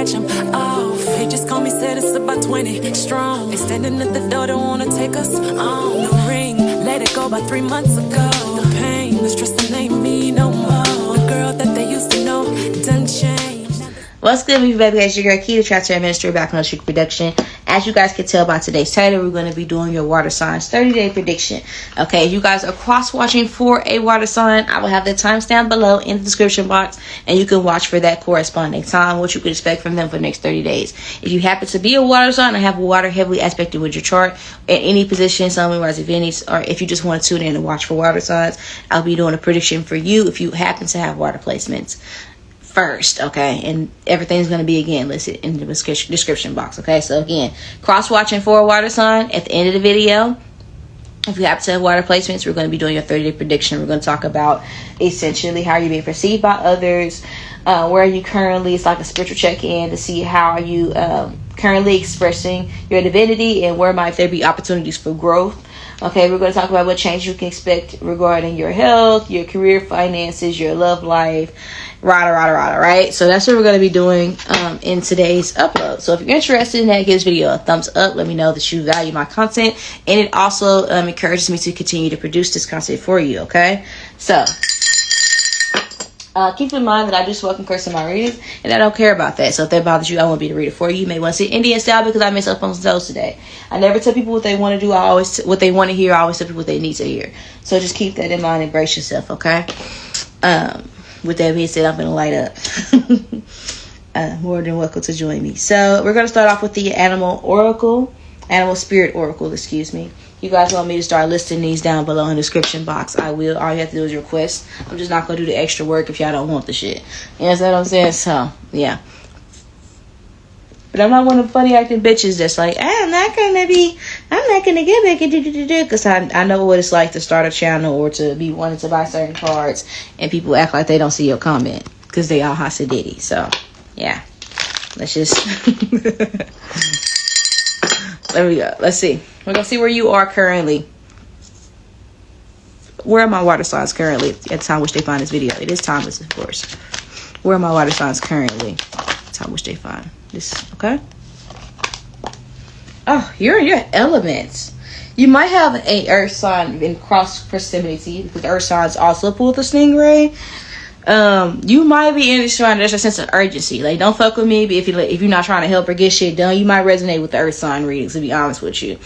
catch him off. He just called me, said it's about 20 strong. They standing at the door, don't wanna take us on. The ring, let it go about 3 months ago. The pain, the stress that ain't me no more. The girl that they used to know done changed. What's good, baby? It's your girl 𝒮𝓂𝓒𝓒 Chapter Administrator back on Strict Production. As you guys can tell by today's title, we're going to be doing your water signs 30-day prediction. Okay, if you guys are cross-watching for a water sign, I will have the timestamp below in the description box, and you can watch for that corresponding time, what you can expect from them for the next 30 days. If you happen to be a water sign or have water heavily aspected with your chart at any position, sun, moon, rising, Venus, or if you just want to tune in and watch for water signs, I'll be doing a prediction for you if you happen to have water placements first, okay? And everything's going to be again listed in the description box, okay? So again, cross-watching for a water sign at the end of the video. If you happen to have water placements, we're going to be doing your 30-day prediction. We're going to talk about essentially how you're being perceived by others, where are you currently. It's like a spiritual check-in to see how are you currently expressing your divinity and where might there be opportunities for growth. Okay, we're going to talk about what change you can expect regarding your health, your career, finances, your love life, right? So that's what we're going to be doing in today's upload. So if you're interested in that, give this video a thumbs up. Let me know that you value my content. And it also encourages me to continue to produce this content for you, okay? So keep in mind that I do spoken curse in my readings, and I don't care about that. So if that bothers you, I won't be to read it for you. You may want to see Indian style because I mess up on some toes today. I never tell people what they want to do. I always what they want to hear. I always tell people what they need to hear. So just keep that in mind and brace yourself, okay? With that being said, I'm going to light up. More than welcome to join me. So we're going to start off with the animal spirit oracle, excuse me. You guys want me to start listing these down below in the description box, I will. All you have to do is request. I'm just not going to do the extra work if y'all don't want the shit. You understand what I'm saying? So, yeah. But I'm not one of the funny acting bitches that's like, I'm not going to get back into because I know what it's like to start a channel or to be wanting to buy certain cards and people act like they don't see your comment because they all Hasididdy. So, yeah. Let's just... There we go. Let's see. We're going to see where you are currently. Where are my water signs currently at the time which they find this video? It is timeless, of course. Where are my water signs currently at the time which they find this? Okay. Oh, you're in your elements. You might have an earth sign in cross proximity because earth signs also pull the stingray. You might be in this trying. There's a sense of urgency. Like, don't fuck with me. But if you're not trying to help or get shit done, you might resonate with the earth sign readings, to be honest with you.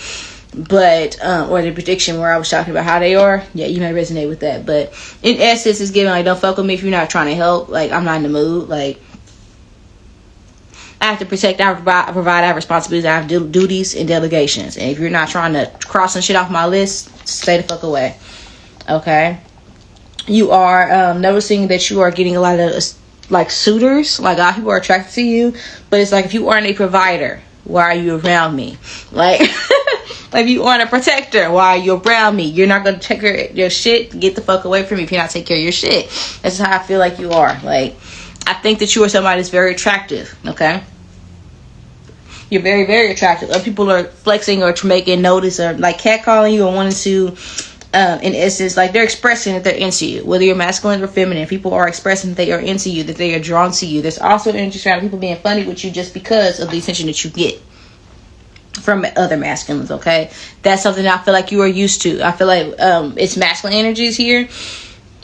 But or the prediction where I was talking about how they are, yeah, you may resonate with that. But in essence, it's giving like, don't fuck with me if you're not trying to help. Like, I'm not in the mood. Like, I have to protect. I provide. I have responsibilities. I have duties and delegations. And if you're not trying to cross some shit off my list, stay the fuck away. Okay. You are noticing that you are getting a lot of like suitors, like a lot of people are attracted to you, but it's like if you aren't a provider, why are you around me? Like, like if you aren't a protector, why are you around me? You're not gonna take care of your shit. Get the fuck away from me if you're not taking care of your shit. That's how I feel like you are. Like, I think that you are somebody that's very attractive. Okay, you're very, very attractive. Other people are flexing or making notice or like catcalling you or wanting to. In essence, like they're expressing that they're into you, whether you're masculine or feminine. People are expressing that they are into you, that they are drawn to you. There's also energy around people being funny with you just because of the attention that you get from other masculines. Okay, that's something I feel like you are used to. I feel like it's masculine energies here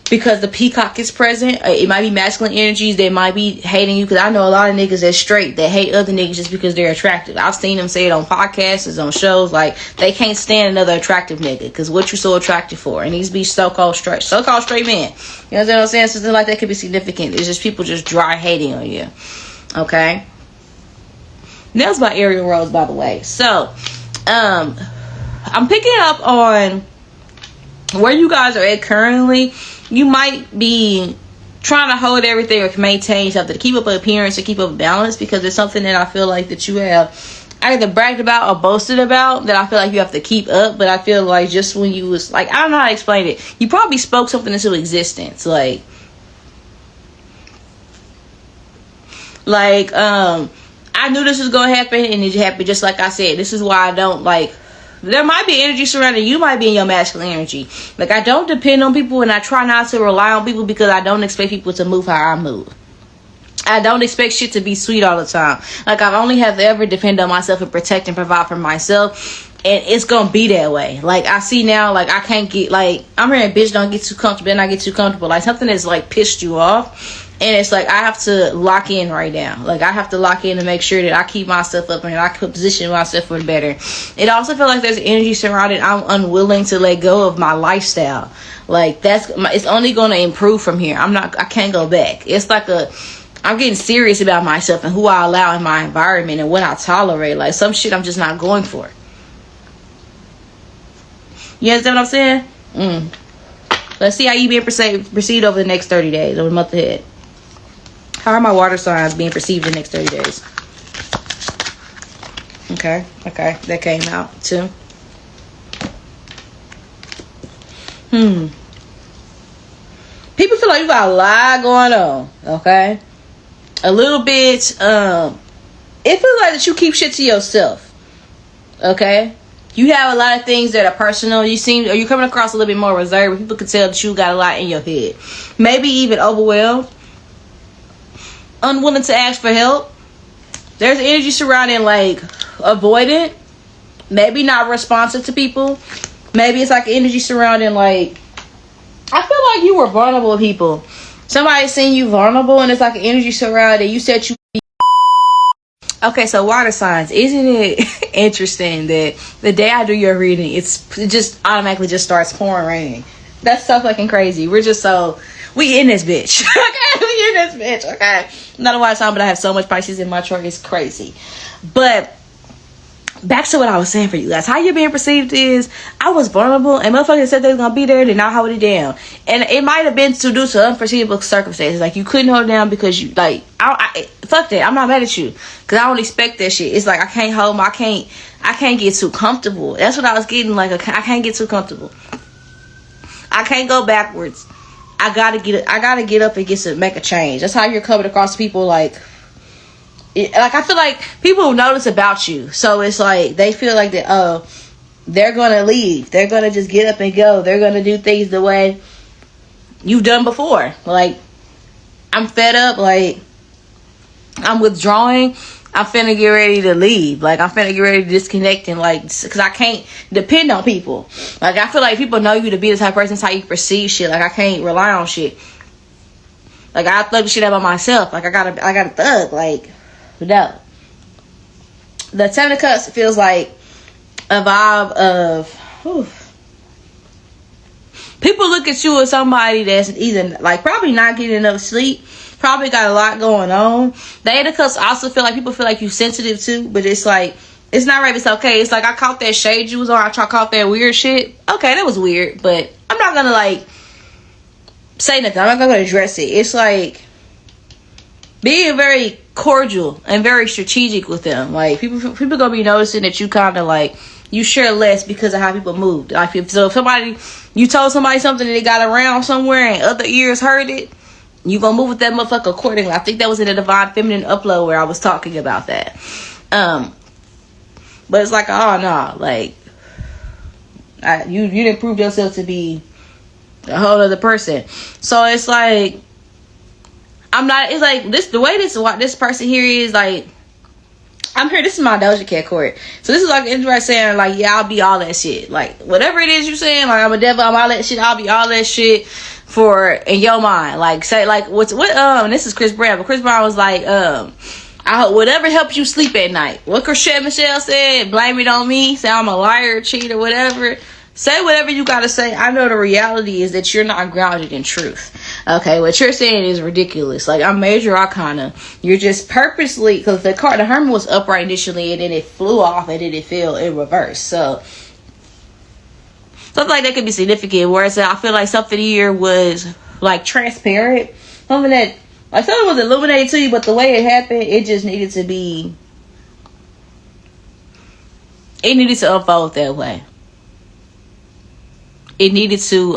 because the peacock is present. It might be masculine energies. They might be hating you because I know a lot of niggas that's straight that hate other niggas just because they're attractive. I've seen them say it on podcasts, on shows. Like, they can't stand another attractive nigga because what you so attractive for? And these be so-called straight men. You know what I'm saying? Something like that could be significant. It's just people just dry hating on you. Okay. That was by Ariel Rose, by the way. So, I'm picking up on where you guys are at currently. You might be trying to hold everything or maintain something to keep up an appearance or keep up balance because it's something that I feel like that you have either bragged about or boasted about that I feel like you have to keep up. But I feel like just when you was like, I don't know how to explain it. You probably spoke something into existence. Like I knew this was going to happen and it happened just like I said. This is why I don't like. There might be energy surrounding you. Might be in your masculine energy. Like, I don't depend on people and I try not to rely on people because I don't expect people to move how I move. I don't expect shit to be sweet all the time. Like, I only have to ever depend on myself and protect and provide for myself. And it's gonna be that way. Like, I see now, like, I can't get, like, I'm hearing bitch don't get too comfortable and I get too comfortable. Like, something that's, like, pissed you off. And it's like, I have to lock in right now. Like, I have to lock in to make sure that I keep myself up and I can position myself for better. It also feels like there's energy surrounded. I'm unwilling to let go of my lifestyle. Like, it's only gonna improve from here. I can't go back. It's like I'm getting serious about myself and who I allow in my environment and what I tolerate. Like, some shit I'm just not going for. You understand what I'm saying? Let's see how you being perceived over the next 30 days, over the month ahead. How are my water signs being perceived in the next 30 days? Okay. That came out too. People feel like you got a lot going on. Okay. A little bit, it feels like that you keep shit to yourself. Okay? You have a lot of things that are personal. You're coming across a little bit more reserved, but people can tell that you got a lot in your head. Maybe even overwhelmed. Unwilling to ask for help. There's energy surrounding, like, avoidant. Maybe not responsive to people. Maybe it's like energy surrounding, like, I feel like you were vulnerable to people. Somebody seen you vulnerable and it's like an energy surrounding. You said you... Okay, so water signs. Isn't it interesting that the day I do your reading, it just automatically just starts pouring rain? That's so fucking crazy. We in this bitch. Okay, we in this bitch. Okay. Not a water sign, but I have so much Pisces in my chart. It's crazy. But back to what I was saying for you guys. How you're being perceived is, I was vulnerable and motherfuckers said they was gonna be there, then I hold it down. And it might have been due to unforeseeable circumstances. Like, you couldn't hold it down because you, like, fuck that. I'm not mad at you. Because I don't expect that shit. It's like, I can't get too comfortable. That's what I was getting. Like, I can't get too comfortable. I can't go backwards. I gotta get up and make a change. That's how you're coming across people, like, I feel like people notice about you. So it's like, they feel like that, oh, they're gonna leave. They're gonna just get up and go. They're gonna do things the way you've done before. Like, I'm fed up. Like, I'm withdrawing. I'm finna get ready to leave. Like, I'm finna get ready to disconnect and, like, because I can't depend on people. Like, I feel like people know you to be the type of person. That's how you perceive shit. Like, I can't rely on shit. Like, I thug the shit out by myself. Like, I gotta thug. Like, no. The 10 of Cups feels like a vibe of people look at you as somebody that's either, like, probably not getting enough sleep, probably got a lot going on. The 8 of Cups also feel like people feel like you sensitive too, but it's like, it's not right, it's okay. It's like, I caught that shade you was on, I caught that weird shit. Okay, that was weird, but I'm not gonna, like, say nothing. I'm not gonna address it. It's like being very cordial and very strategic with them. Like, people gonna be noticing that you kind of, like, you share less because of how people move. Like, if you told somebody something and they got around somewhere and other ears heard it, you gonna move with that motherfucker accordingly. I think that was in the Divine Feminine upload where I was talking about that. But it's like, oh no, like, you didn't prove yourself to be a whole other person. So it's like, it's like this, the way this person here is, like, I'm here, this is my Doja Cat court. So this is like Indra saying, like, yeah, I'll be all that shit. Like, whatever it is you saying, like, I'm a devil, I'm all that shit, I'll be all that shit for, in your mind. Like, say, like, this is Chris Brown, but Chris Brown was like, I hope whatever helps you sleep at night. What Chrisette Michelle said, blame it on me, say I'm a liar, cheat, or whatever. Say whatever you gotta say. I know the reality is that you're not grounded in truth. Okay, what you're saying is ridiculous. Like, I'm major arcana. You're just purposely, because the Hermit was upright initially, and then it flew off, and then it fell in reverse. So something like that could be significant. Whereas I feel like something here was, like, transparent. Something was illuminated to you, but the way it happened, it just needed to be, it needed to unfold that way. It needed to,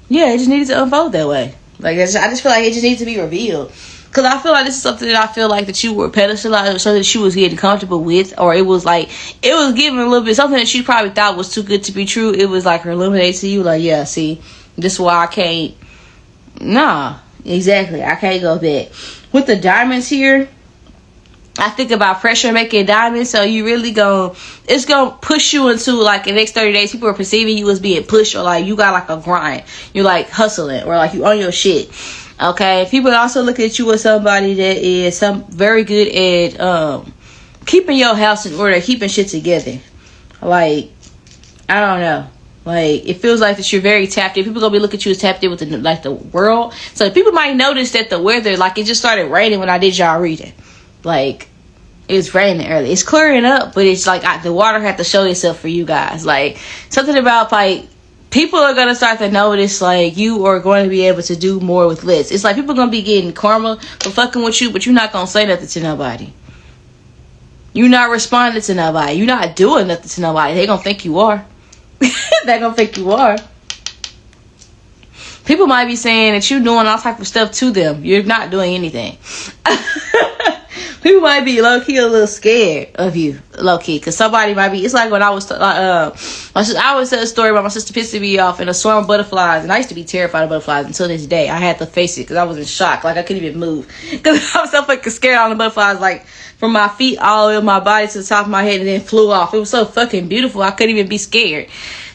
yeah, it just needed to unfold that way. Like, I just feel like it just needs to be revealed. Because I feel like this is something that I feel like that you were pedestalized, or something that she was getting comfortable with, or it was like, it was giving a little bit, something that she probably thought was too good to be true. It was like her illuminate to you, like, yeah, see, this is why I can't, nah, exactly, I can't go back. With the diamonds here, I think about pressure making diamonds, so you really it's gonna push you into, like, the next 30 days, people are perceiving you as being pushed, or like you got like a grind, you're like hustling, or like you on your shit. Okay, people also look at you as somebody that is very good at keeping your house in order, keeping shit together. Like, I don't know. Like, it feels like that you're very tapped in. People gonna be looking at you as tapped in with the world. So people might notice that the weather, like, it just started raining when I did y'all reading. Like, it's raining early. It's clearing up, but it's like the water had to show itself for you guys. Like, something about, like, people are going to start to notice, like, you are going to be able to do more with less. It's like people are going to be getting karma for fucking with you, but you're not going to say nothing to nobody. You're not responding to nobody. You're not doing nothing to nobody. They're going to think you are. They're going to think you are. People might be saying that you're doing all type of stuff to them. You're not doing anything. People might be low-key a little scared of you, low-key, because somebody might be, it's like when I was, I always tell a story about my sister pissing me off in a swarm of butterflies, and I used to be terrified of butterflies until this day. I had to face it, because I was in shock, like I couldn't even move, because I was so fucking scared on the butterflies, like, from my feet all the way up my body to the top of my head, and then flew off. It was so fucking beautiful, I couldn't even be scared.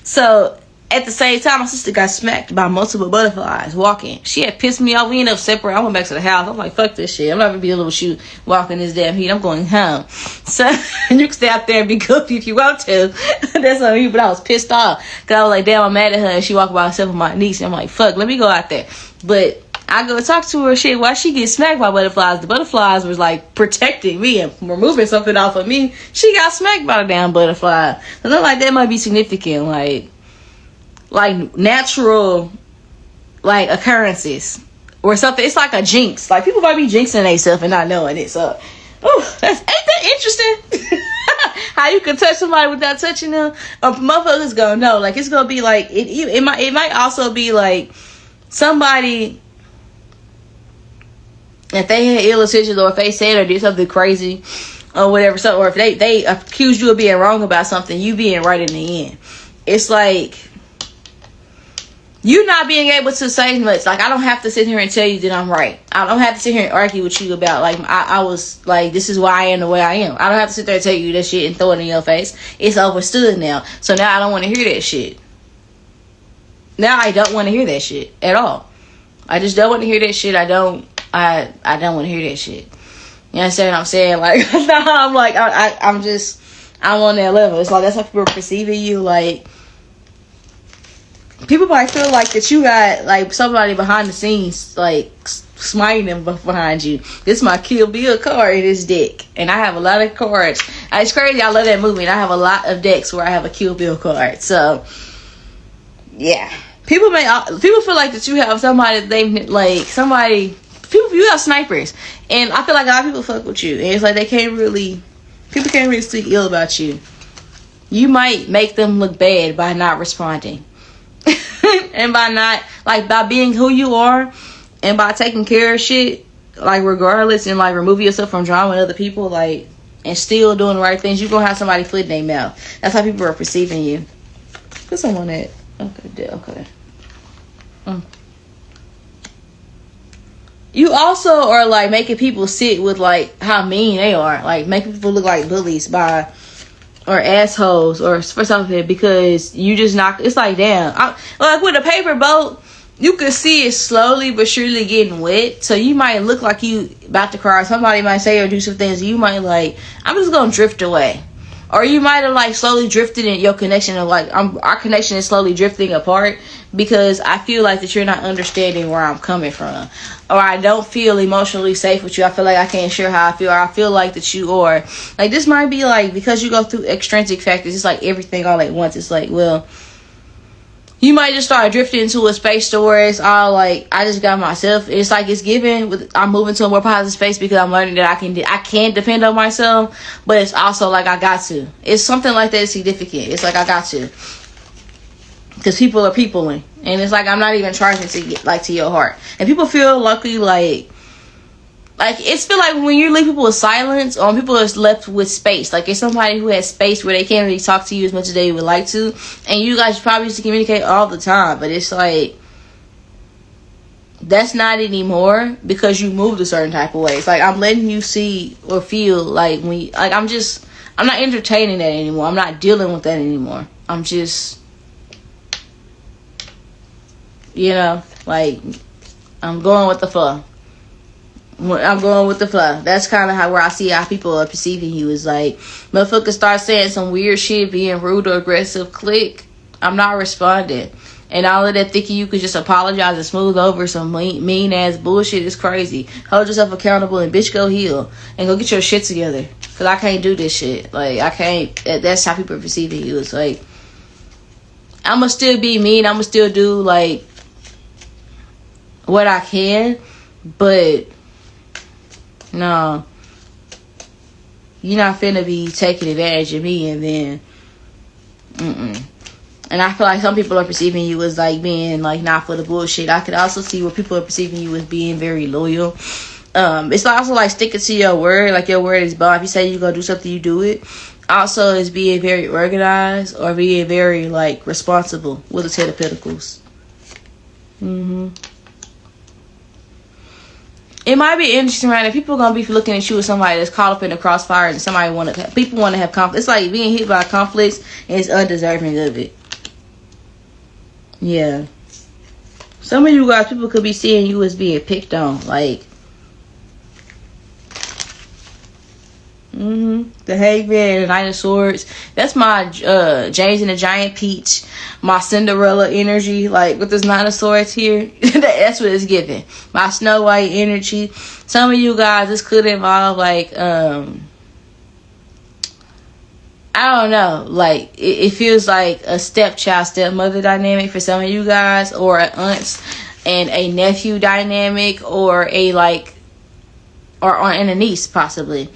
So, at the same time, my sister got smacked by multiple butterflies walking. She had pissed me off. We ended up separating. I went back to the house. I'm like, fuck this shit. I'm not gonna be a little shoe walking this damn heat. I'm going home. So, you can stay out there and be goofy if you want to. That's on you. But I was pissed off. Because I was like, damn, I'm mad at her. And she walked by herself with my niece. And I'm like, fuck, let me go out there. But I go talk to her shit. Why she get smacked by butterflies? The butterflies was like protecting me and removing something off of me. She got smacked by the damn butterfly. So I'm like, that might be significant. Like natural, like, occurrences or something. It's like a jinx. Like, people might be jinxing themselves and not knowing it. So, ain't that interesting? How you can touch somebody without touching them? Motherfuckers gonna know. Like, it's gonna be like, it might also be like somebody, if they had ill intentions, or if they said or did something crazy or whatever, so, or if they accuse you of being wrong about something, you being right in the end. It's like you not being able to say much. Like, I don't have to sit here and tell you that I'm right. I don't have to sit here and argue with you about, like, I was, like, this is why I am the way I am. I don't have to sit there and tell you that shit and throw it in your face. It's overstood now. So now I don't want to hear that shit. Now I don't want to hear that shit at all. I just don't want to hear that shit. I don't want to hear that shit. You understand what I'm saying? Like, I'm like, I'm on that level. It's like, that's how people are perceiving you. Like, people might feel like that you got, like, somebody behind the scenes, like, smiting them behind you. This is my Kill Bill card in this deck. And I have a lot of cards. It's crazy. I love that movie. And I have a lot of decks where I have a Kill Bill card. So, yeah. People feel like that you have somebody that they, like, you have snipers. And I feel like a lot of people fuck with you. And it's like people can't really speak ill about you. You might make them look bad by not responding. And by being who you are, and by taking care of shit, like, regardless, and, like, removing yourself from drama with other people, like, and still doing the right things, you're gonna have somebody flip their mouth. That's how people are perceiving you. Put some on that. Okay. You also are, like, making people sit with, like, how mean they are. Like, making people look like bullies or assholes, or for something, because you just knock. It's like, damn. Like, with a paper boat, you could see it slowly but surely getting wet. So you might look like you about to cry. Somebody might say or do some things. You might, like, I'm just gonna drift away. Or you might have, like, slowly drifted in your connection of, like, our connection is slowly drifting apart because I feel like that you're not understanding where I'm coming from. Or I don't feel emotionally safe with you. I feel like I can't share how I feel. Or I feel like that you are. Like, this might be, like, because you go through extrinsic factors. It's like everything all at once. It's like, well, you might just start drifting into a space to where it's all like, I just got myself. It's like it's given. I'm moving to a more positive space because I'm learning that I can depend on myself. But it's also like I got to. It's something like that is significant. It's like I got to. Because people are peopling. And it's like I'm not even charging to get, like, to your heart. And people feel lucky, like, like, it's feel like when you leave people with silence, or when people are left with space, like it's somebody who has space where they can't really talk to you as much as they would like to, and you guys probably used to communicate all the time, but it's like, that's not anymore because you moved a certain type of way. It's like, I'm letting you see or feel like I'm not entertaining that anymore. I'm not dealing with that anymore. I'm just, like, I'm going with the flow. I'm going with the flow. That's kind of where I see how people are perceiving you. Is like, motherfuckers start saying some weird shit, being rude or aggressive, click, I'm not responding. And all of that thinking you could just apologize and smooth over some mean ass bullshit is crazy. Hold yourself accountable and bitch go heal. And go get your shit together. Because I can't do this shit. Like, I can't. That's how people are perceiving you. It's like, I'm going to still be mean. I'm going to still do, like, what I can. But no, you're not finna be taking advantage of me and then And I feel like some people are perceiving you as like being like not for the bullshit. I could also see where people are perceiving you as being very loyal. It's also like sticking to your word, like your word is bond. If you say you're gonna do something, you do it. Also, is being very organized or being very like responsible with the Ten of Pentacles. It might be interesting, right? If people are gonna be looking at you as somebody that's caught up in the crossfire, and people want to have conflict. It's like being hit by conflicts and it's undeserving of it. Yeah. Some of you guys, people could be seeing you as being picked on, like. The Hangman and the Knight of Swords. That's my James and the Giant Peach. My Cinderella energy. Like with this Knight of Swords here. That's what it's giving. My Snow White energy. Some of you guys, this could involve like I don't know. Like it feels like a stepchild, stepmother dynamic for some of you guys. Or an aunt and a nephew dynamic. Or a like and a niece possibly.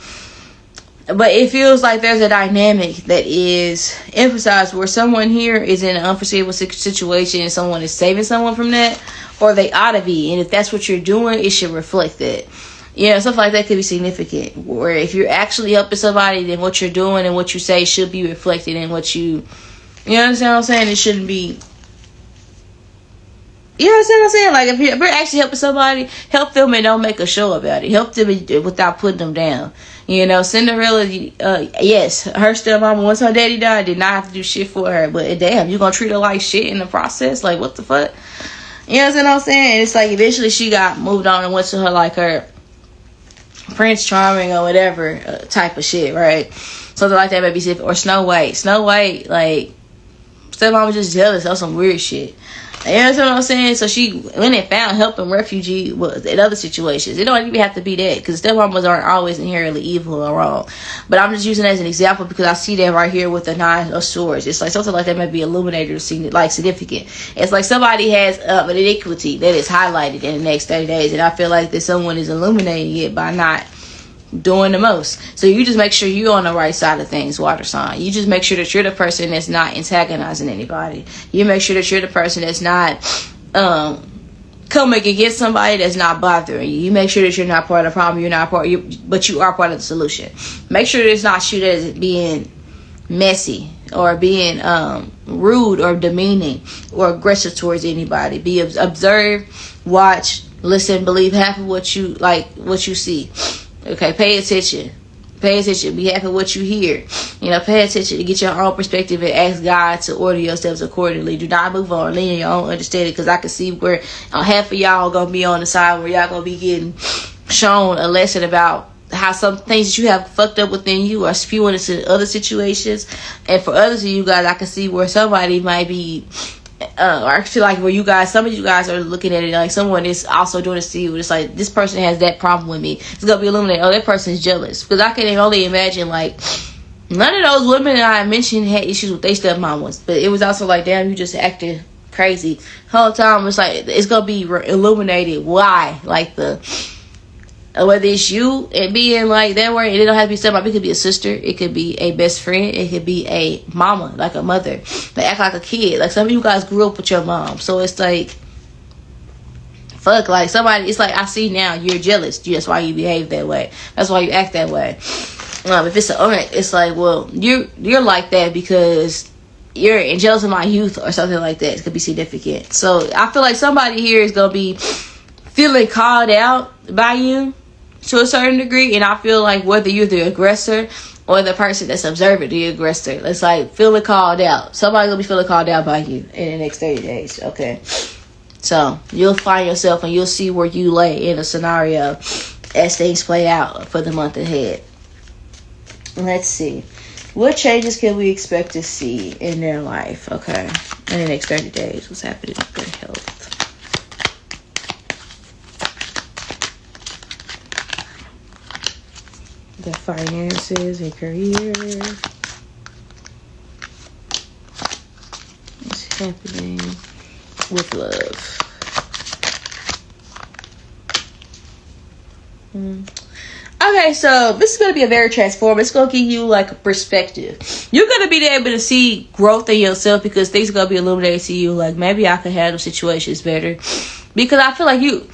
But it feels like there's a dynamic that is emphasized where someone here is in an unforeseeable situation and someone is saving someone from that, or they ought to be. And if that's what you're doing, it should reflect that. Yeah, stuff like that could be significant. Where if you're actually helping somebody, then what you're doing and what you say should be reflected in what you understand what I'm saying? It shouldn't be. You understand what I'm saying? Like, if you're actually helping somebody, help them and don't make a show about it. Help them without putting them down. Cinderella, yes, her stepmama, once her daddy died, did not have to do shit for her. But damn, you gonna treat her like shit in the process? Like, what the fuck? You know what I'm saying? It's like eventually she got moved on and went to her, like, her Prince Charming or whatever type of shit, right? Something like that, maybe. Or Snow White. Snow White, like, stepmama was just jealous of some weird shit. You know what I'm saying? So she went and found helping refugee in other situations. It don't even have to be that, because stepmamas aren't always inherently evil or wrong. But I'm just using it as an example because I see that right here with the Nine of Swords. It's like something like that might be illuminated or like significant. It's like somebody has an iniquity that is highlighted in the next 30 days, and I feel like that someone is illuminating it by not doing the most. So you just make sure you're on the right side of things, water sign. You just make sure that you're the person that's not antagonizing anybody. You make sure that you're the person that's not coming against somebody that's not bothering you. You make sure that you're not part of the problem. You're not but you are part of the solution. Make sure that it's not shoot as being messy or being rude or demeaning or aggressive towards anybody. Be observe, watch, listen, believe half of what you see. Okay, pay attention. Pay attention. Be happy with what you hear. Pay attention to get your own perspective and ask God to order your steps accordingly. Do not move on. Lean on your own understanding, because I can see where half of y'all are going to be on the side where y'all going to be getting shown a lesson about how some things that you have fucked up within you are spewing into other situations. And for others of you guys, I can see where somebody might be I feel like some of you guys are looking at it like someone is also doing this to you. It's like, this person has that problem with me. It's going to be illuminated. Oh, that person's jealous. Because I can only imagine, like, none of those women that I mentioned had issues with their stepmamas. But it was also like, damn, you just acting crazy. The whole time, it's like, it's going to be illuminated why. Like, whether it's you and being like that way, it don't have to be stepmom. It could be a sister, it could be a best friend, it could be a mama, like a mother. They act like a kid. Like some of you guys grew up with your mom, so it's like fuck, like somebody, it's like I see now you're jealous. That's why you behave that way. That's why you act that way. If it's an aunt, it's like, well, you're like that because you're jealous of my youth or something like that. It could be significant. So I feel like somebody here is gonna be feeling called out by you to a certain degree, and I feel like whether you're the aggressor or the person that's observing the aggressor, it's like feeling called out. Somebody's gonna be feeling called out by you in the next 30 days. Okay. So you'll find yourself and you'll see where you lay in a scenario as things play out for the month ahead. Let's see. What changes can we expect to see in their life? Okay. In the next 30 days. What's happening with their health? Their finances and career. What's happening with love? Okay, so this is going to be a very transformative. It's going to give you like a perspective. You're going to be able to see growth in yourself because things are going to be illuminated to you. Like, maybe I can handle situations better. Because I feel like you,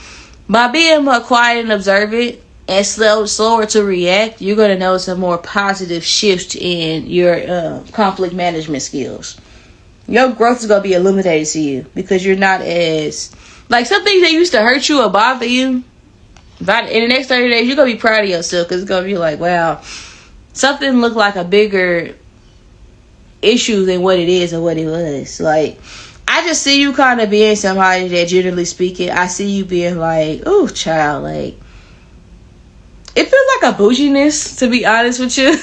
by being more quiet and observant and slower to react, you're going to notice a more positive shift in your conflict management skills. Your growth is going to be illuminated to you because you're not as, like, some things that used to hurt you or bother you, but in the next 30 days, you're going to be proud of yourself because it's going to be like, wow, something looked like a bigger issue than what it is or what it was. Like, I just see you kind of being somebody that, generally speaking, I see you being like, oh, child, like, it feels like a bouginess, to be honest with you.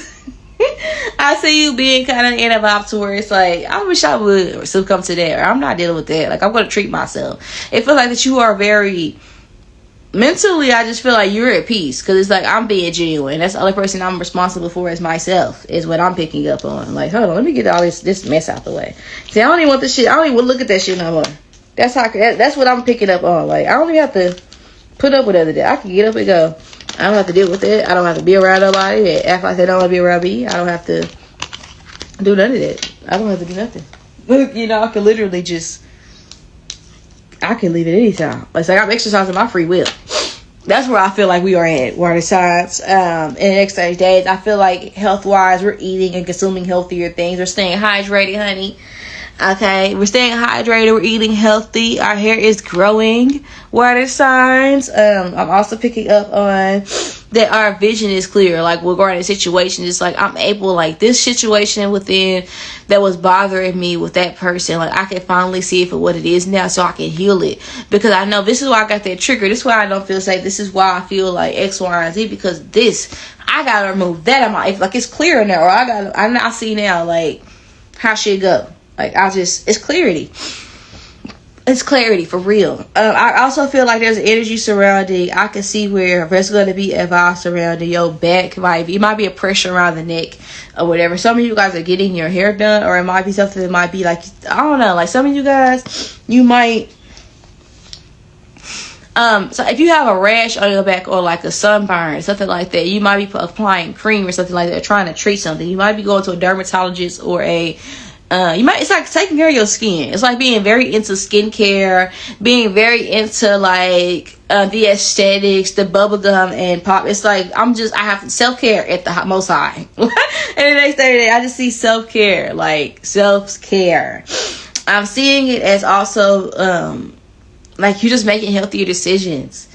I see you being kind of in a vibe to where it's like, I wish I would succumb to that, or I'm not dealing with that. Like, I'm going to treat myself. It feels like that you are very, mentally, I just feel like you're at peace because it's like I'm being genuine. That's the only person I'm responsible for is myself, is what I'm picking up on. Like, hold on, let me get all this mess out the way. See, I don't even want this shit. I don't even look at that shit no more. That's what I'm picking up on. Like, I don't even have to put up with other day. I can get up and go. I don't have to deal with it. I don't have to be around nobody that act like they don't want to be around me. I don't have to do none of that. I don't have to do nothing. You know, I can literally just, I can leave at any time. It's like I'm exercising my free will. That's where I feel like we are at water signs. In the next 30 days, I feel like health-wise, we're eating and consuming healthier things. We're staying hydrated, honey. Okay, we're staying hydrated. We're eating healthy. Our hair is growing. Water signs. I'm also picking up on that our vision is clear. Like, regarding situations, it's like I'm able, like, this situation within that was bothering me with that person, like, I can finally see it for what it is now, so I can heal it. Because I know this is why I got that trigger. This is why I don't feel safe. This is why I feel like X, Y, and Z. Because this, I gotta remove that. Like, it's clear now. Or I see now, like, how shit go. Like, it's clarity. It's clarity for real. I also feel like there's energy surrounding. I can see where there's going to be a vibe surrounding your back. It might be a pressure around the neck or whatever. Some of you guys are getting your hair done, or it might be something that might be like, I don't know. Like, some of you guys, you might. So if you have a rash on your back or like a sunburn, something like that, you might be applying cream or something like that, trying to treat something. You might be going to a dermatologist or it's like taking care of your skin. It's like being very into skincare, being very into like the aesthetics, the bubblegum and pop. It's like I have self-care at the most high. And the next 30 days, I just see self-care, like self-care. I'm seeing it as also like you're just making healthier decisions.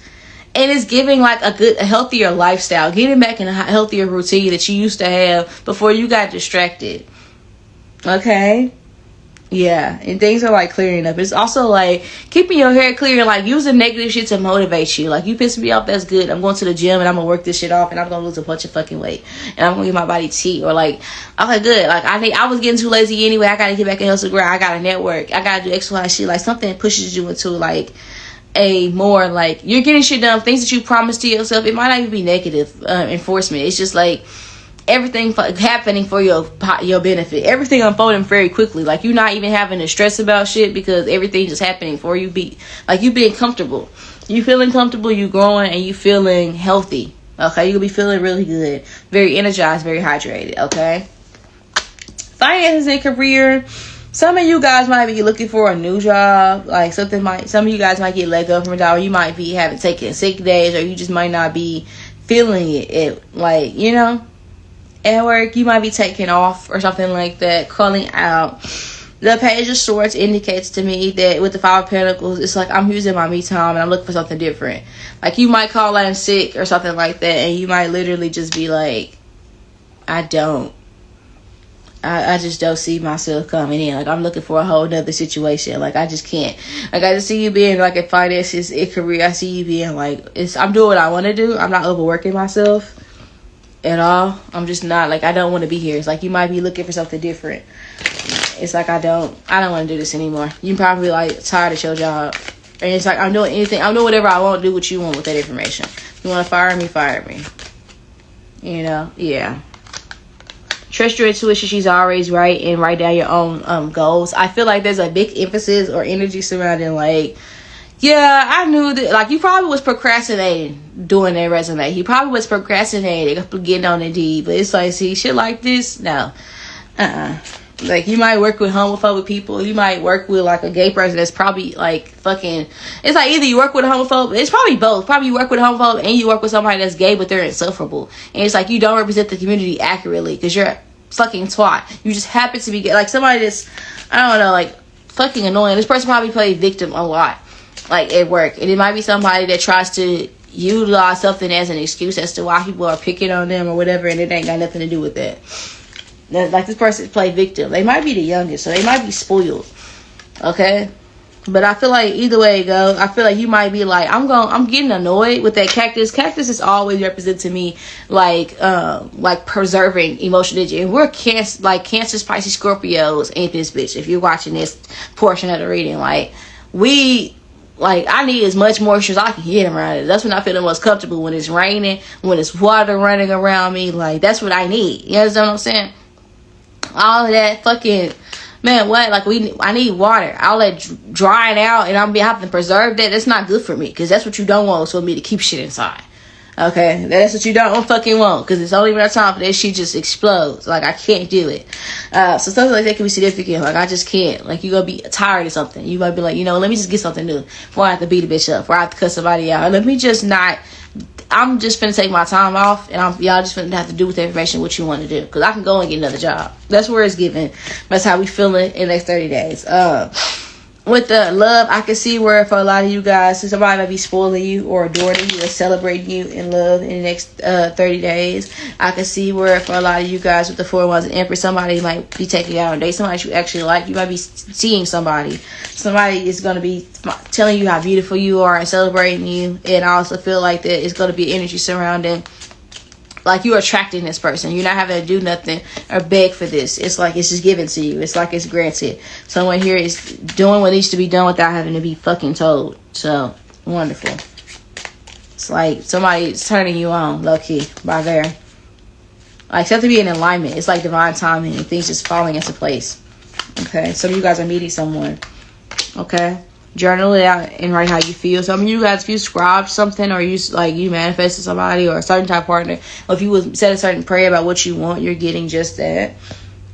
And it's giving like a healthier lifestyle, getting back in a healthier routine that you used to have before you got distracted. Okay, yeah, and things are like clearing up. It's also like keeping your hair clear, like using negative shit to motivate you. Like, you piss me off, that's good. I'm going to the gym and I'm gonna work this shit off and I'm gonna lose a bunch of fucking weight and I'm gonna get my body tea. Or like, okay, good. Like, I was getting too lazy anyway. I gotta get back in hustle grind. I gotta network. I gotta do X, Y, shit. Like, something pushes you into like a more like you're getting shit done. Things that you promised to yourself. It might not even be negative enforcement. It's just like everything happening for your benefit. Everything unfolding very quickly. Like, you're not even having to stress about shit because everything's just happening for you. You being comfortable. You feeling comfortable, you growing, and you feeling healthy. Okay, you'll be feeling really good. Very energized, very hydrated. Okay. Finances and career. some of you guys might be looking for a new job. Like some of you guys might get let go from a job. Or you might be having taken sick days, or you just might not be feeling it. Like, you know, at work, you might be taking off or something like that, calling out. The Page of Swords indicates to me that with the Five of Pentacles, it's like I'm using my me time and I'm looking for something different. Like you might call in sick or something like that, and you might literally just be like, I just don't see myself coming in. Like I'm looking for a whole nother situation. Like I just can't. Like I just see you being like in finances, in career. I see you being like, I'm doing what I want to do. I'm not overworking myself at all. I'm just not, like, I don't want to be here. It's like you might be looking for something different. It's like I don't want to do this anymore. You probably like tired of your job, and it's like I'm doing whatever I want. Do what you want with that information. You want to fire me, you know. Yeah, trust your intuition. She's always right, and write down your own goals. I feel like there's a big emphasis or energy surrounding like, yeah, I knew that. Like you probably was procrastinating doing that resume. He probably was procrastinating getting on Indeed, but it's like, see, shit like this, no. Like you might work with homophobic people. You might work with like a gay person that's probably like fucking. It's like either you work with a homophobe. It's probably both. Probably you work with a homophobe and you work with somebody that's gay, but they're insufferable. And it's like you don't represent the community accurately because you're a fucking twat. You just happen to be gay. Like somebody that's, I don't know, like fucking annoying. This person probably plays victim a lot, like at work, and it might be somebody that tries to utilize something as an excuse as to why people are picking on them or whatever, and it ain't got nothing to do with that. Like this person play victim. They might be the youngest, so they might be spoiled. Okay, but I feel like either way it goes, I feel like you might be like, I'm getting annoyed with that cactus. Cactus is always represented to me like preserving emotional energy. And we're Cancer, Pisces, Scorpios ain't this bitch. If you're watching this portion of the reading, like I need as much moisture as I can get around it. That's when I feel the most comfortable, when it's raining, when it's water running around me. Like that's what I need. You understand what I'm saying? All of that fucking, man, what? Like I need water. All that drying out and I'm having to preserve that. That's not good for me, because that's what you don't want, is for me to keep shit inside. Okay, that's what you don't fucking want, because it's only enough time for that shit just explodes. Like I can't do it. So something like that can be significant. Like I just can't. Like you gonna be tired of something. You might be like, you know, let me just get something new before I have to beat a bitch up, before I have to cut somebody out. Or let me just not. I'm just finna take my time off, and y'all just finna have to do with the information what you want to do, because I can go and get another job. That's where it's given. That's how we feeling in the next 30 days. With the love, I can see where for a lot of you guys, somebody might be spoiling you or adoring you or celebrating you in love in the next 30 days. I can see where for a lot of you guys with the 4 Wands and Empress, somebody might be taking you out on a date. Somebody you actually like. You might be seeing somebody. Somebody is going to be telling you how beautiful you are and celebrating you. And I also feel like that it's going to be energy surrounding, like you're attracting this person. You're not having to do nothing or beg for this. It's like it's just given to you. It's like it's granted. Someone here is doing what needs to be done without having to be fucking told. So wonderful. It's like somebody's turning you on, low key, by there. Like something to be in alignment. It's like divine timing and things just falling into place. Okay, some of you guys are meeting someone. Okay. Journal it out and write how you feel. Some of you guys, if you scribed something, or you manifested somebody or a certain type of partner, or if you said a certain prayer about what you want, you're getting just that.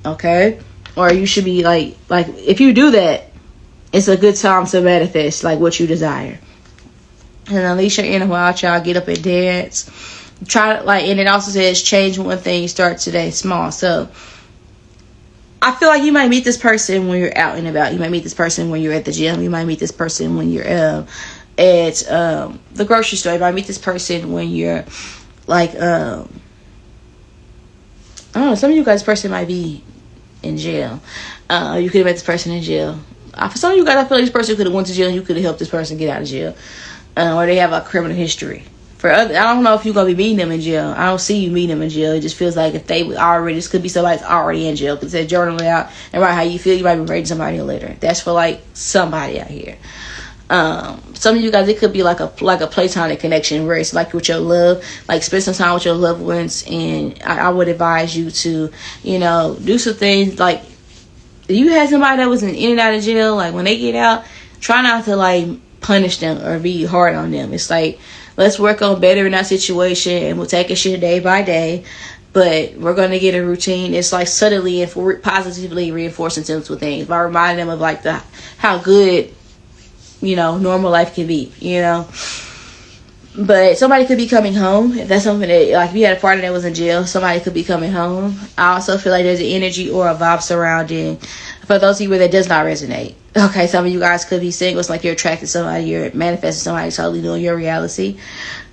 Okay? Or you should be like if you do that, it's a good time to manifest like what you desire. And unleash your inner wild child. Get up and dance. Try and it also says change one thing, start today small. So I feel like you might meet this person when you're out and about. You might meet this person when you're at the gym. You might meet this person when you're at the grocery store. You might meet this person when you're I don't know. Some of you guys' person might be in jail. You could have met this person in jail. For some of you guys, I feel like this person could have went to jail and you could have helped this person get out of jail. Or they have a criminal history. For others, I don't know if you're going to be meeting them in jail. I don't see you meeting them in jail. It just feels like if they already, this could be somebody that's already in jail. Because it says journal it out and write how you feel. You might be writing somebody a letter. That's for somebody out here. Some of you guys, it could be like a platonic connection where it's like with your love, like spend some time with your loved ones. And I would advise you to, do some things like, if you had somebody that was in and out of jail, like when they get out, try not to punish them or be hard on them. It's like, let's work on bettering that situation, and we'll take it shit day by day. but we're going to get a routine. It's like subtly and positively reinforcing them with things by reminding them of like how good, you know, normal life can be, you know. But somebody could be coming home. If that's something that, like, if you had a partner that was in jail, somebody could be coming home. I also feel like there's an energy or a vibe surrounding, for those of you where that does not resonate. Okay, some of you guys could be single. It's like you're attracted to somebody, you're manifesting somebody totally new in your reality.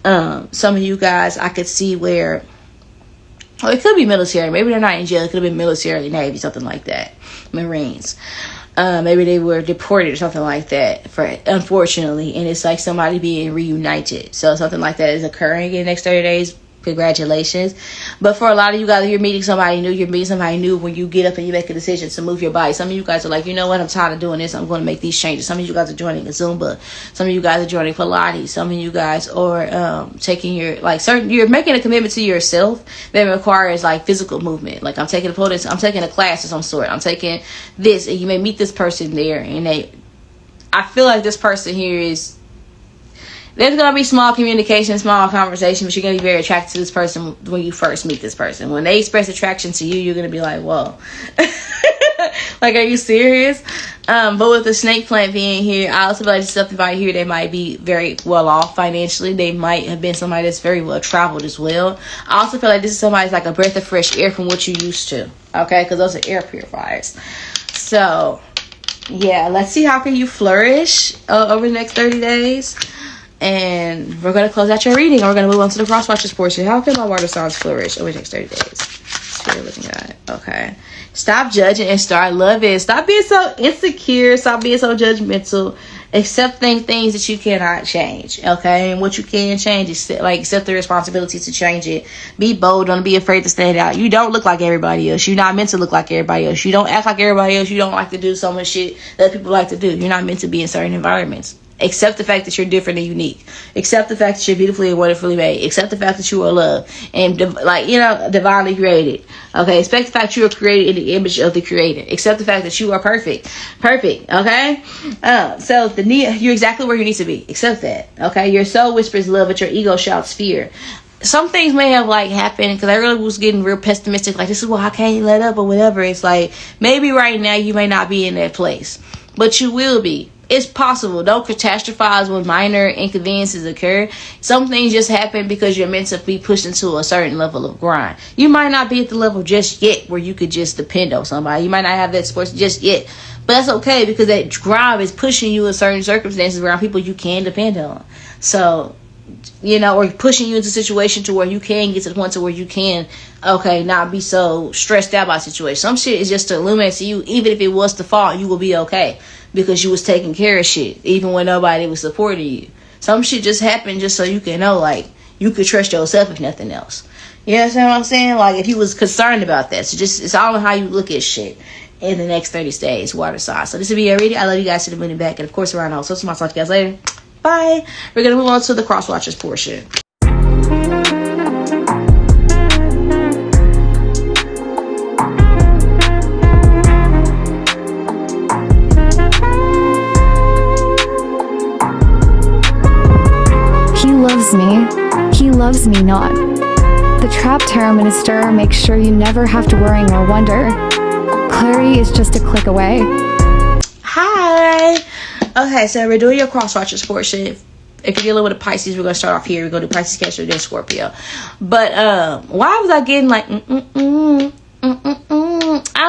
Some of you guys, I could see where, or it could be military. Maybe they're not in jail. It could have been military, Navy, something like that. Marines. Maybe they were deported or something like that, unfortunately, and it's like somebody being reunited. So something like that is occurring in the next 30 days. Congratulations. But for a lot of you guys, you're meeting somebody new when you get up and you make a decision to move your body. Some of you guys are like, you know what, I'm tired of doing this, I'm going to make these changes. Some of you guys are joining a Zumba. Some of you guys are joining Pilates. Some of you guys are taking your, like, you're making a commitment to yourself that requires like physical movement. Like, I'm taking a class of some sort, I'm taking this, and you may meet this person there, and I feel like this person here there's going to be small communication, small conversation, but you're going to be very attracted to this person when you first meet this person. When they express attraction to you, you're going to be like, whoa. Like, are you serious? But with the snake plant being here, I also feel like something about here, they might be very well off financially. They might have been somebody that's very well traveled as well. I also feel like this is somebody's like a breath of fresh air from what you used to. Okay? Because those are air purifiers. So, yeah, let's see how can you flourish over the next 30 days. And we're going to close out your reading. And we're going to move on to the cross watchers portion. How can my water signs flourish over the next 30 days? Spirit looking at it. Okay. Stop judging and start loving. Stop being so insecure. Stop being so judgmental. Accepting things that you cannot change. Okay. And what you can change is accept the responsibility to change it. Be bold. Don't be afraid to stand out. You don't look like everybody else. You're not meant to look like everybody else. You don't act like everybody else. You don't like to do so much shit that people like to do. You're not meant to be in certain environments. Accept the fact that you're different and unique. Accept the fact that you're beautifully and wonderfully made. Accept the fact that you are loved and divinely created. Okay, accept the fact that you are created in the image of the Creator. Accept the fact that you are perfect. Okay. So you're exactly where you need to be. Accept that. Okay, your soul whispers love, but your ego shouts fear. Some things may have happened because I really was getting real pessimistic. Like, this is why I can't let up or whatever. It's like maybe right now you may not be in that place, but you will be. It's possible. Don't catastrophize when minor inconveniences occur. Some things just happen because you're meant to be pushed into a certain level of grind. You might not be at the level just yet where you could just depend on somebody. You might not have that support just yet. But that's okay because that grind is pushing you in certain circumstances around people you can depend on. So, or pushing you into a situation to where you can get to the point to where you can, not be so stressed out by situations. Some shit is just to illuminate to you, even if it was to fall, you will be okay. Because you was taking care of shit, even when nobody was supporting you. Some shit just happened just so you can know, you could trust yourself if nothing else. You understand what I'm saying? If you was concerned about that. So it's all on how you look at shit in the next 30 days, water sign. So this will be your reading. I love you guys to the moon and back. And of course, around all. So I'll talk to you guys later. Bye. We're going to move on to the cross watchers portion. He loves me not. The Trap Tarot Minister makes sure you never have to worry or wonder. Clarity is just a click away. Hi. Okay, so we're doing your cross watchers portion. If you're dealing with a Pisces, we're going to start off here. We're going to do Pisces, Cancer, then Scorpio. But why was I getting I don't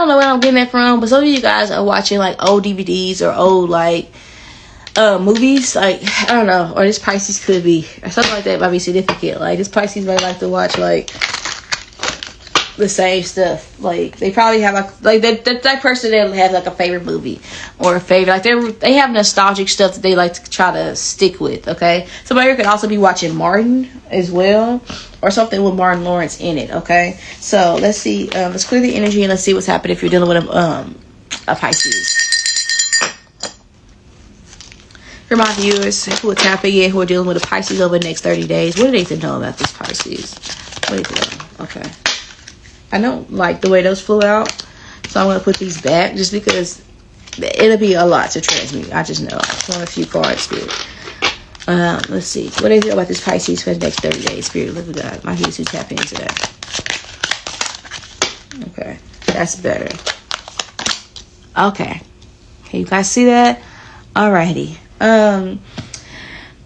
know where I'm getting that from, but some of you guys are watching old DVDs or old movies, I don't know, or this Pisces could be, or something like that might be significant. This Pisces might like to watch the same stuff. They probably have that person that has a favorite movie or a favorite, they have nostalgic stuff that they like to try to stick with. Okay, somebody could also be watching Martin as well, or something with Martin Lawrence in it. Okay, so let's see, let's clear the energy and let's see what's happening if you're dealing with a Pisces. For my viewers who are tapping in, who are dealing with a Pisces over the next 30 days, what do they need to know about this Pisces? What do they know? Okay. I don't like the way those flew out, so I'm going to put these back just because it'll be a lot to transmute. I just know. I want a few cards, Spirit. Let's see. What do they know about this Pisces for the next 30 days, Spirit? Look at God. My viewers who tapping into that. Okay, that's better. Okay, can you guys see that? Alrighty.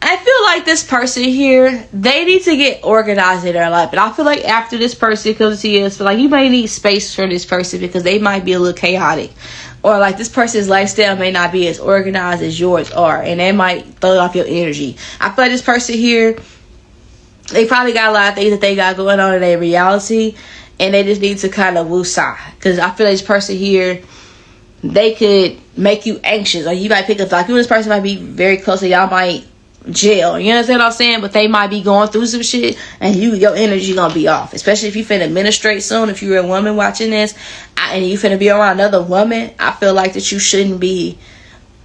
I feel like this person here, they need to get organized in their life. But I feel like after this person comes to you, it's like you may need space for this person because they might be a little chaotic. Or like this person's lifestyle may not be as organized as yours are. And they might throw off your energy. I feel like this person here, they probably got a lot of things that they got going on in their reality. And they just need to kind of woosah. Because I feel like this person here, they could make you anxious. Like you might pick up, like you and this person might be very close to y'all might jail, you understand what I'm saying? But they might be going through some shit and your energy gonna be off, especially if you finna administrate soon. If you're a woman watching this and you finna be around another woman, I feel like that you shouldn't be,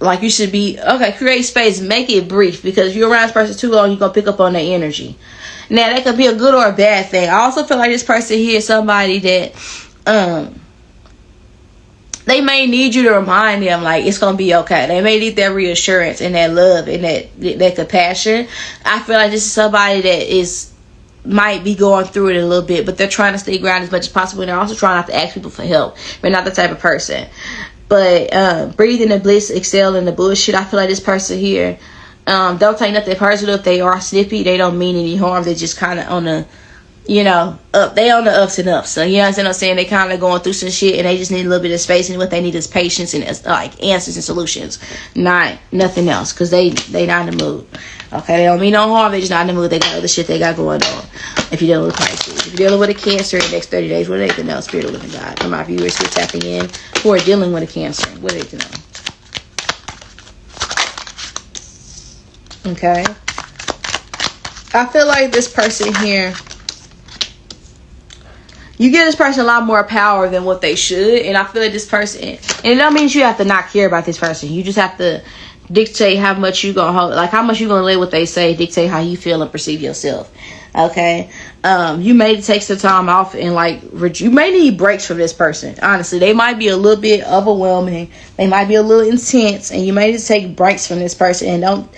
like you should be, okay, create space, make it brief, because if you're around this person too long, you're gonna pick up on their energy. Now that could be a good or a bad thing. I also feel like this person here is somebody that they may need you to remind them, like, it's going to be okay. They may need that reassurance and that love and that compassion. I feel like this is somebody that might be going through it a little bit, but they're trying to stay grounded as much as possible. And they're also trying not to ask people for help. They're not the type of person. But breathe in the bliss, excel in the bullshit. I feel like this person here, don't take nothing personal. If they are snippy, they don't mean any harm. They're just kind of on the, you know, they on the ups and ups. So you know what I'm saying? They kind of going through some shit and they just need a little bit of space, and what they need is patience and like answers and solutions, not nothing else, because they not in the mood. Okay, they don't mean no harm, they just not in the mood. They got other shit they got going on. If you're dealing with Pisces, if you're dealing with a Cancer in the next 30 days, what do they to know? Spirit of living God. Some of my viewers who are tapping in who are dealing with a Cancer, what do they to know? Okay, I feel like this person here, you give this person a lot more power than what they should. And I feel like this person, and it don't mean you have to not care about this person. You just have to dictate how much you gonna hold, like how much you gonna let what they say dictate how you feel and perceive yourself. Okay, you may take some time off and like you may need breaks from this person. Honestly, they might be a little bit overwhelming, they might be a little intense, and you may need to take breaks from this person. And don't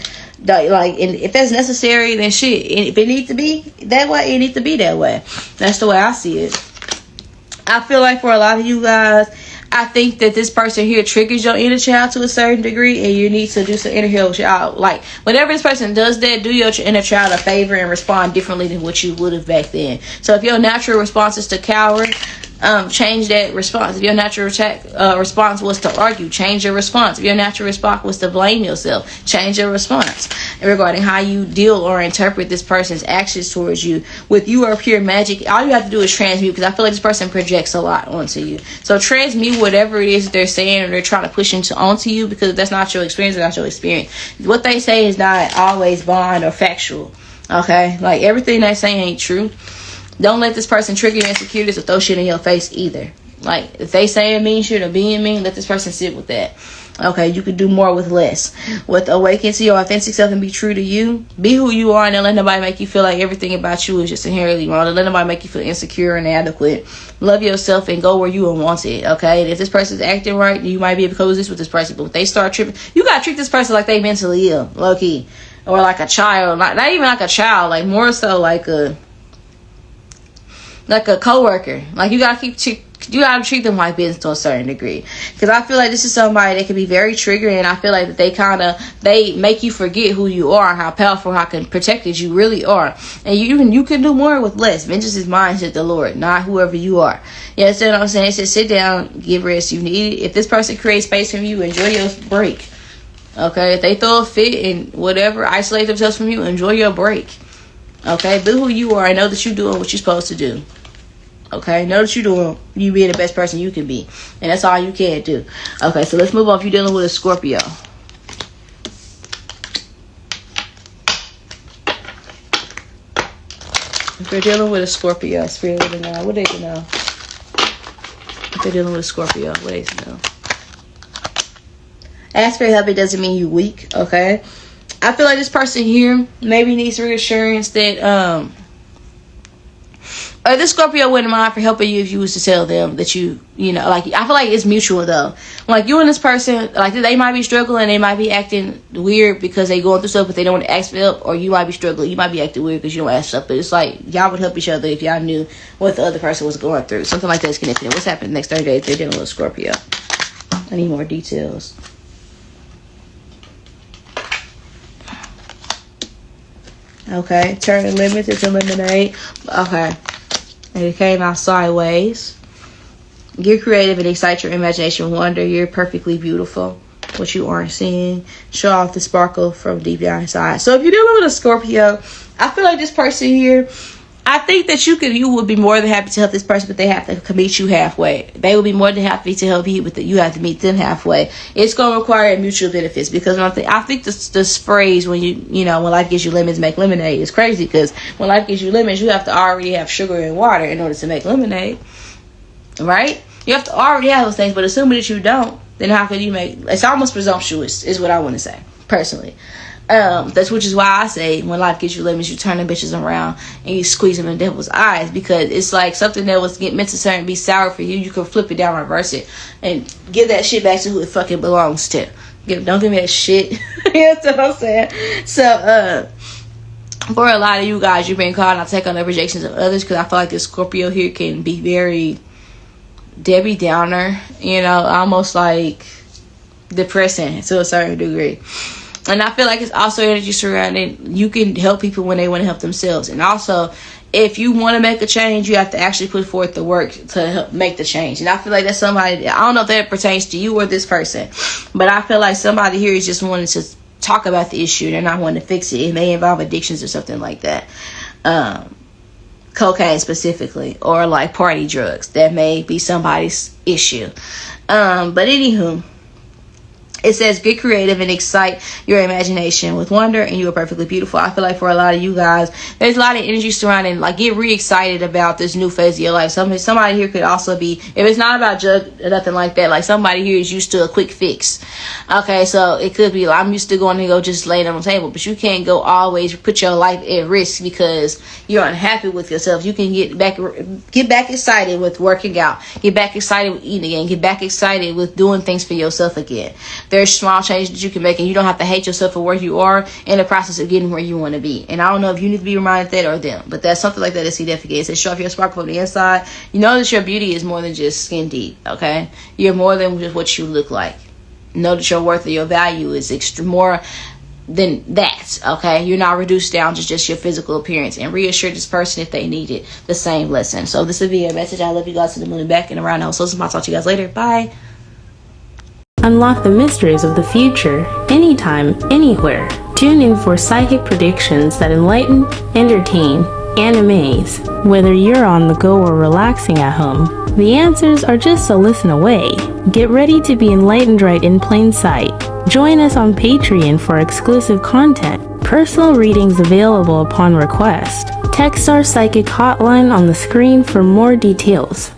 like, and if that's necessary, then shit. And if it needs to be that way, it needs to be that way. That's the way I see it. I feel like for a lot of you guys, I think that this person here triggers your inner child to a certain degree, and you need to do some inner heal child. Like, whenever this person does that, do your inner child a favor and respond differently than what you would have back then. So if your natural response is to cower, change that response. If your natural response was to argue, change your response. If your natural response was to blame yourself, change your response. And regarding how you deal or interpret this person's actions towards you, with you or pure magic, all you have to do is transmute, because I feel like this person projects a lot onto you. So transmute whatever it is that they're saying or they're trying to push onto you, because that's not your experience, not your experience. What they say is not always bond or factual. Okay, like everything they say ain't true. Don't let this person trigger your insecurities or throw shit in your face either. Like, if they saying mean shit or being mean, let this person sit with that. Okay, you could do more with less. With awaken to your authentic self and be true to you. Be who you are, and don't let nobody make you feel like everything about you is just inherently wrong. Don't let nobody make you feel insecure and inadequate. Love yourself and go where you are wanted. Okay, and if this person's acting right, you might be able to coexist with this person. But if they start tripping, you gotta treat this person like they mentally ill, low key, or like a child. Not even like a child, like more so like a coworker. Like you gotta treat them like business to a certain degree, because I feel like this is somebody that can be very triggering, and I feel like that they make you forget who you are and how powerful, how protected you really are. And you can do more with less. Vengeance is mine, said the Lord, not whoever you are. You understand what I'm saying? It says sit down, give rest. You need it. If this person creates space from you, enjoy your break. Okay, if they throw a fit and whatever, isolate themselves from you, enjoy your break. Okay, be who you are and know that you're doing what you're supposed to do. Okay, know that you being the best person you can be, and that's all you can do. Okay, so let's move on. If you're dealing with a Scorpio, if you're dealing with a Scorpio, Spirit of the Living, what do they know? If they're dealing with a Scorpio, what do they know? Ask for help. It doesn't mean you weak. Okay, I feel like this person here maybe needs reassurance that Or this Scorpio wouldn't mind for helping you if you was to tell them that you know, like, I feel like it's mutual though. Like, you and this person, like, they might be struggling, they might be acting weird because they going through stuff, but they don't want to ask for help. Or you might be struggling, you might be acting weird because you don't ask stuff. But it's like, y'all would help each other if y'all knew what the other person was going through. Something like that is connected. What's happening the next 30 days? They're dealing with Scorpio. I need more details. Okay, turn the limits into lemonade. Okay. And it came out sideways. Get creative and excite your imagination. Wonder you're perfectly beautiful. What you aren't seeing. Show off the sparkle from deep down inside. So if you're dealing with a Scorpio, I feel like this person here, I think that you would be more than happy to help this person, but they have to meet you halfway. They will be more than happy to help you, but you have to meet them halfway. It's going to require mutual benefits, because I think this phrase, when when life gives you lemons, make lemonade, is crazy, because when life gives you lemons, you have to already have sugar and water in order to make lemonade, right? You have to already have those things, but assuming that you don't, then how can you make? It's almost presumptuous, is what I want to say, personally. Which is why I say, when life gives you lemons, you turn the bitches around and you squeeze them in the devil's eyes, because it's like something that was meant to be sour for you. You can flip it down, reverse it, and give that shit back to who it fucking belongs to. Don't give me that shit. That's what I'm saying. So, for a lot of you guys, you're being called not to take on the projections of others, because I feel like this Scorpio here can be very Debbie Downer, almost like depressing to a certain degree. And I feel like it's also energy surrounding, you can help people when they want to help themselves. And also, if you want to make a change, you have to actually put forth the work to help make the change. And I feel like that's somebody, I don't know if that pertains to you or this person, but I feel like somebody here is just wanting to talk about the issue. They're not wanting to fix it. It may involve addictions or something like that. Cocaine specifically, or like party drugs. That may be somebody's issue. But anywho, it says, get creative and excite your imagination with wonder, and you are perfectly beautiful. I feel like for a lot of you guys, there's a lot of energy surrounding, like, get re-excited about this new phase of your life. Somebody here could also be, if it's not about drug or nothing like that, like somebody here is used to a quick fix. Okay, so it could be, like, I'm used to going to go just laying on the table, but you can't go always put your life at risk because you're unhappy with yourself. You can get back excited with working out, get back excited with eating again, get back excited with doing things for yourself again. There's small changes that you can make, and you don't have to hate yourself for where you are in the process of getting where you want to be. And I don't know if you need to be reminded that or them, but that's something like that. It's significant. It says, show off your sparkle from the inside. You know that your beauty is more than just skin deep. Okay, you're more than just what you look like. Know that your worth or your value is more than that. Okay, you're not reduced down to just your physical appearance. And reassure this person if they need it, the same lesson. So this will be a message. I love you guys to the moon and back and around. So I'll talk to you guys later. Bye. Unlock the mysteries of the future, anytime, anywhere. Tune in for psychic predictions that enlighten, entertain, and amaze. Whether you're on the go or relaxing at home, the answers are just a listen away. Get ready to be enlightened right in plain sight. Join us on Patreon for exclusive content. Personal readings available upon request. Text our psychic hotline on the screen for more details.